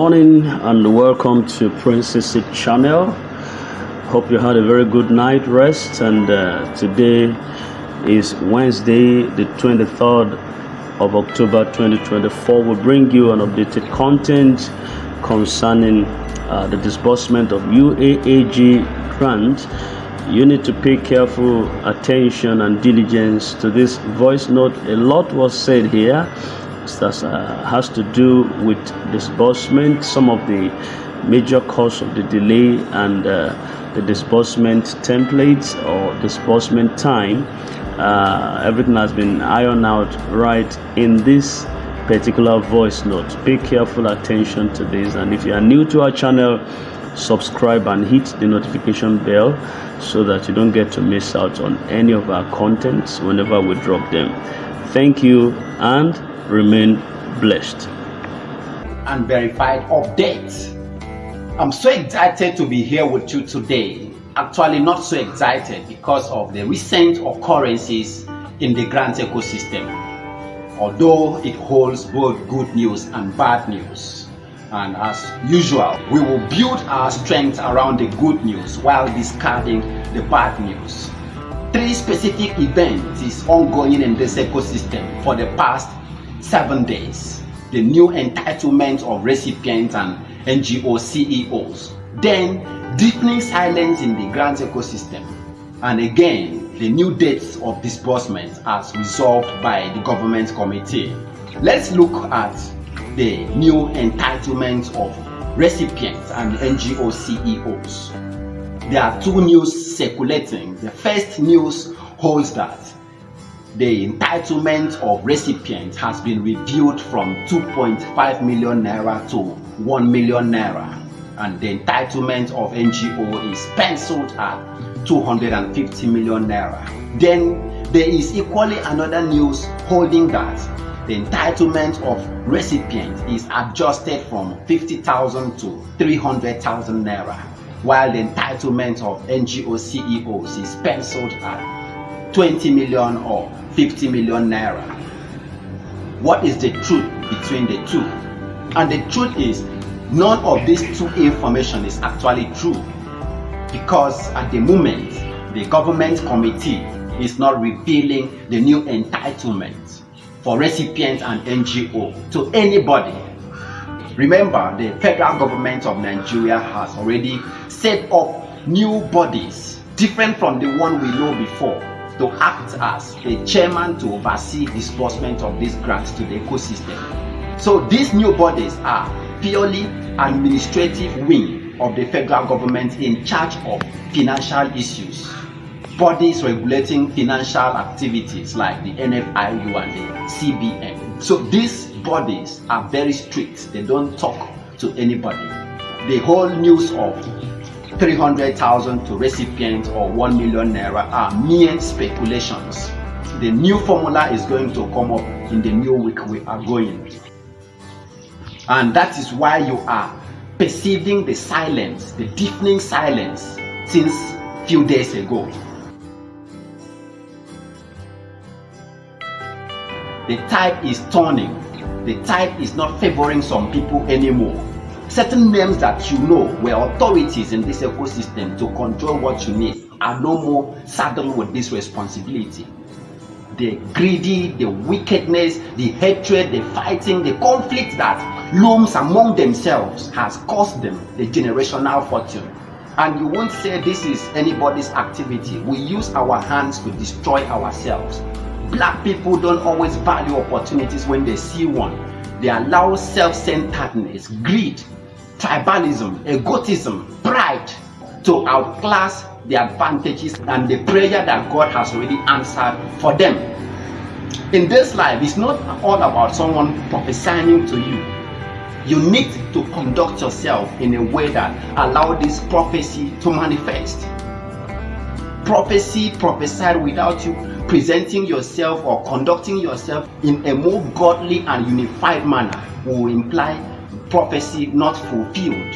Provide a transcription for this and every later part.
morning and welcome to Princess channel. Hope you had a very good night rest, and today is Wednesday the 23rd of October 2024. We'll bring you an updated content concerning the disbursement of UAAG grant. You need to pay careful attention and diligence to this voice note. A lot was said here that has to do with disbursement, some of the major cause of the delay, and the disbursement templates or disbursement time. Everything has been ironed out right in this particular voice note. Pay careful attention to this, and if you are new to our channel, subscribe and hit the notification bell so that you don't get to miss out on any of our contents whenever we drop them. Thank you and remain blessed. And verified updates. I'm so excited to be here with you today. Actually, not so excited because of the recent occurrences in the grant ecosystem. Although it holds both good news and bad news. And as usual, we will build our strength around the good news while discarding the bad news. 3 specific events is ongoing in this ecosystem for the past 7 days. The new entitlement of recipients and NGO CEOs. Then, deepening silence in the grant ecosystem. And again, the new dates of disbursement as resolved by the government committee. Let's look at the new entitlement of recipients and NGO CEOs. There are 2 news circulating. The first news holds that the entitlement of recipients has been reviewed from 2.5 million naira to 1 million naira, and the entitlement of NGO is penciled at 250 million naira. Then there is equally another news holding that the entitlement of recipients is adjusted from 50,000 to 300,000 naira, while the entitlement of NGO CEOs is penciled at 20 million or 50 million naira. What is the truth between the two? And the truth is, none of these 2 information is actually true, because at the moment the government committee is not revealing the new entitlement for recipients and NGO to anybody. Remember, the federal government of Nigeria has already set up new bodies different from the one we know before, to act as a chairman to oversee disbursement of these grants to the ecosystem. So these new bodies are purely administrative wing of the federal government in charge of financial issues. Bodies regulating financial activities like the NFIU and the CBN. So these bodies are very strict. They don't talk to anybody. The whole news of 300,000 to recipients or 1 million naira are mere speculations. The new formula is going to come up in the new week we are going. And that is why you are perceiving the silence, the deafening silence since few days ago. The tide is turning. The tide is not favoring some people anymore. Certain names that you know were authorities in this ecosystem to control what you need are no more saddled with this responsibility. The greedy, the wickedness, the hatred, the fighting, the conflict that looms among themselves has cost them the generational fortune. And you won't say this is anybody's activity. We use our hands to destroy ourselves. Black people don't always value opportunities when they see one. They allow self-centeredness, greed, tribalism, egotism, pride to outclass the advantages and the prayer that God has already answered for them. In this life, it's not all about someone prophesying to you. You need to conduct yourself in a way that allows this prophecy to manifest. Prophecy prophesied without you presenting yourself or conducting yourself in a more godly and unified manner will imply prophecy not fulfilled.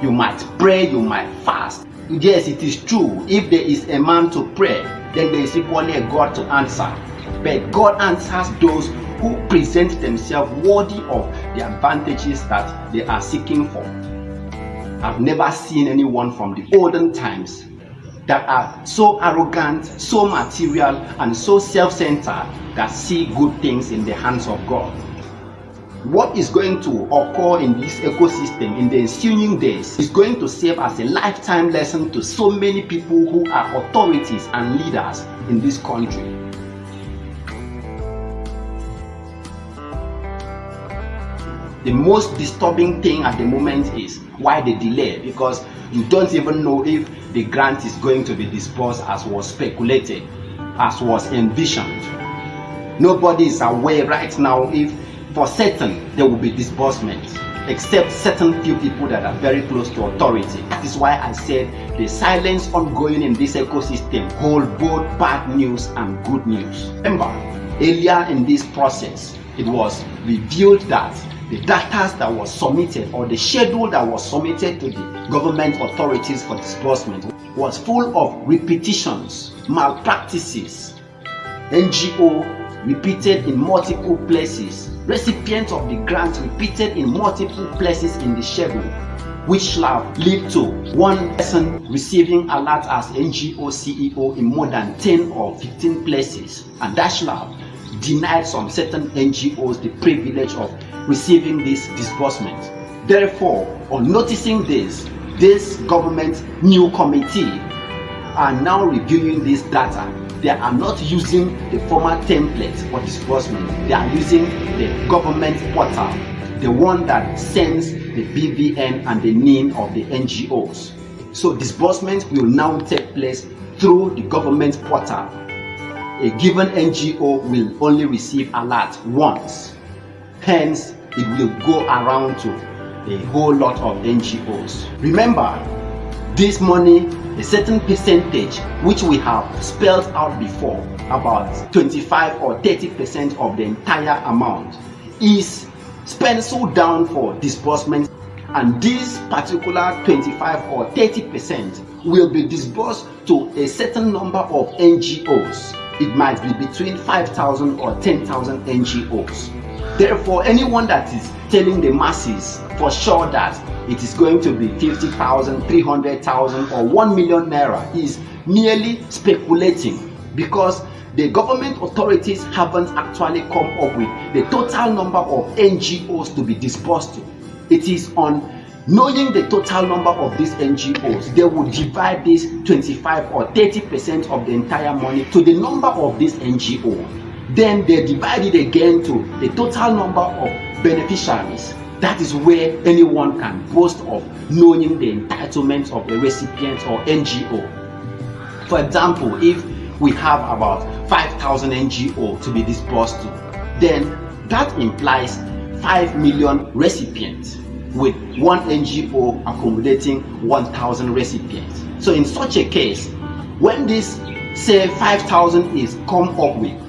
You might pray, you might fast. Yes, it is true. If there is a man to pray, then there is equally a God to answer. But God answers those who present themselves worthy of the advantages that they are seeking for. I've never seen anyone from the olden times that are so arrogant, so material, and so self-centered that see good things in the hands of God. What is going to occur in this ecosystem in the ensuing days is going to serve as a lifetime lesson to so many people who are authorities and leaders in this country. The most disturbing thing at the moment is why the delay, because you don't even know if the grant is going to be disbursed as was speculated, as was envisioned. Nobody is aware right now if for certain there will be disbursement, except certain few people that are very close to authority. That is why I said the silence ongoing in this ecosystem holds both bad news and good news. Remember, earlier in this process, it was revealed that the data that was submitted or the schedule that was submitted to the government authorities for disbursement was full of repetitions, malpractices, NGO repeated in multiple places, recipients of the grant repeated in multiple places in the schedule, which shall lead to one person receiving alert as NGO CEO in more than 10 or 15 places, and that shall deny some certain NGOs the privilege of receiving this disbursement. Therefore, on noticing this government new committee are now reviewing this data. They are not using the former template for disbursement. They are using the government portal, the one that sends the BVN and the name of the NGOs. So disbursement will now take place through the government portal. A given NGO will only receive alert once. Hence, it will go around to a whole lot of NGOs. Remember, this money, a certain percentage, which we have spelled out before, about 25 or 30% of the entire amount, is penciled down for disbursement, and this particular 25 or 30% will be disbursed to a certain number of NGOs. It might be between 5,000 or 10,000 NGOs. Therefore, anyone that is telling the masses for sure that it is going to be 50,000, 300,000 or 1 million naira is merely speculating, because the government authorities haven't actually come up with the total number of NGOs to be disbursed to. It is on knowing the total number of these NGOs, they will divide this 25 or 30% of the entire money to the number of these NGOs. Then they divide it again to the total number of beneficiaries. That is where anyone can boast of knowing the entitlements of a recipient or NGO. For example, if we have about 5,000 NGO to be disbursed to, then that implies 5 million recipients, with one NGO accommodating 1,000 recipients. So in such a case, when this say 5,000 is come up with,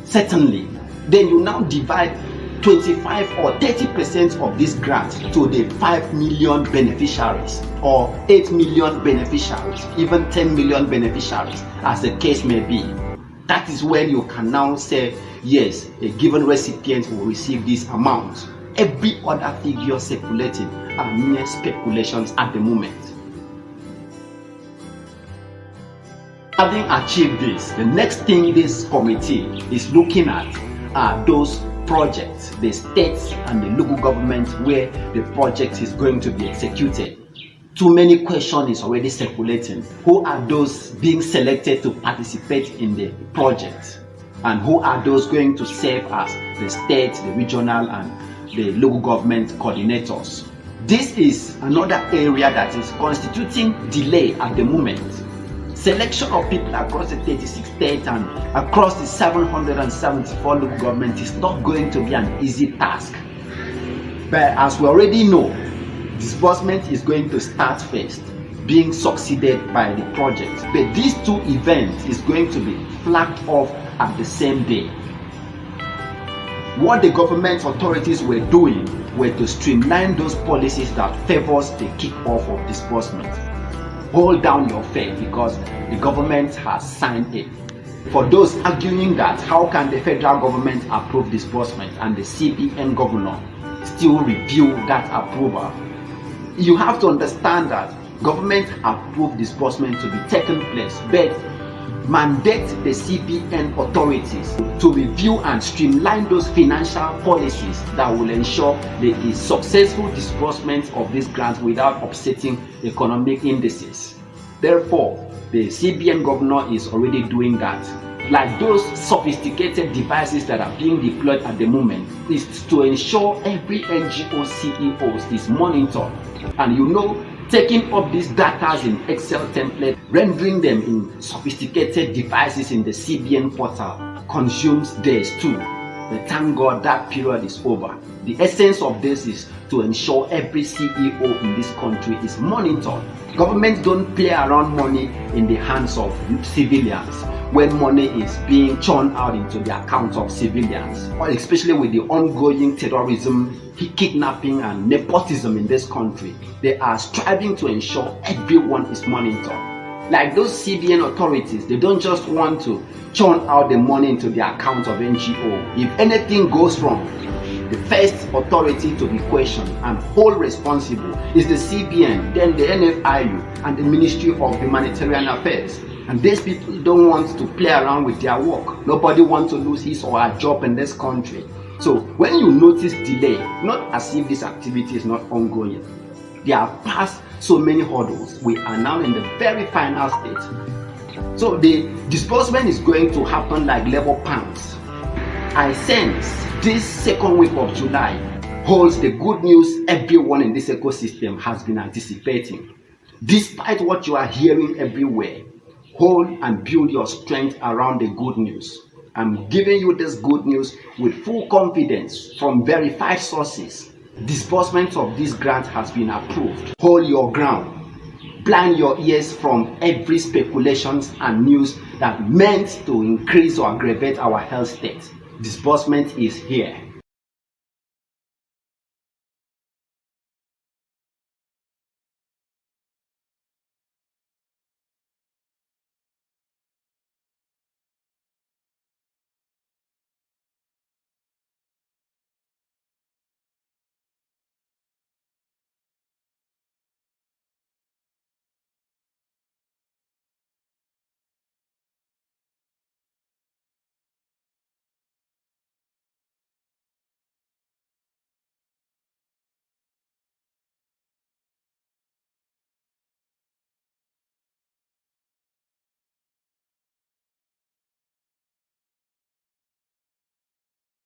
certainly, then you now divide 25 or 30% of this grant to the 5 million beneficiaries, or 8 million beneficiaries, even 10 million beneficiaries, as the case may be. That is when you can now say, yes, a given recipient will receive this amount. Every other figure circulating are mere speculations at the moment. Having achieved this, the next thing this committee is looking at are those projects, the states and the local government where the project is going to be executed. Too many questions is already circulating. Who are those being selected to participate in the project? And who are those going to serve as the state, the regional and the local government coordinators? This is another area that is constituting delay at the moment. Selection of people across the 36 states and across the 774 local governments is not going to be an easy task. But as we already know, disbursement is going to start first, being succeeded by the project. But these two events is going to be flagged off at the same day. What the government authorities were doing were to streamline those policies that favors the kick-off of disbursement. Hold down your faith because the government has signed it. For those arguing that how can the federal government approve disbursement and the CBN governor still review that approval. You have to understand that government approved disbursement to be taken place, but mandate the CBN authorities to review and streamline those financial policies that will ensure there is successful disbursement of this grant without upsetting economic indices. Therefore, the CBN governor is already doing that. Like those sophisticated devices that are being deployed at the moment is to ensure every NGO CEOs is monitored, and taking up these data in Excel template, rendering them in sophisticated devices in the CBN portal consumes days too. But thank God that period is over. The essence of this is to ensure every CEO in this country is monitored. Governments don't play around money in the hands of civilians when money is being churned out into the accounts of civilians, especially with the ongoing terrorism, kidnapping and nepotism in this country. They are striving to ensure everyone is monitored. Like those CBN authorities, they don't just want to churn out the money into the account of NGO. If anything goes wrong, the first authority to be questioned and hold responsible is the CBN, then the NFIU and the Ministry of Humanitarian Affairs. And these people don't want to play around with their work. Nobody wants to lose his or her job in this country. So when you notice delay, not as if this activity is not ongoing, they have passed so many hurdles. We are now in the very final stage. So the disbursement is going to happen like level pounds. I sense this second week of July holds the good news everyone in this ecosystem has been anticipating. Despite what you are hearing everywhere, hold and build your strength around the good news. I'm giving you this good news with full confidence from verified sources. Disbursement of this grant has been approved. Hold your ground. Blind your ears from every speculations and news that meant to increase or aggravate our health state. Disbursement is here.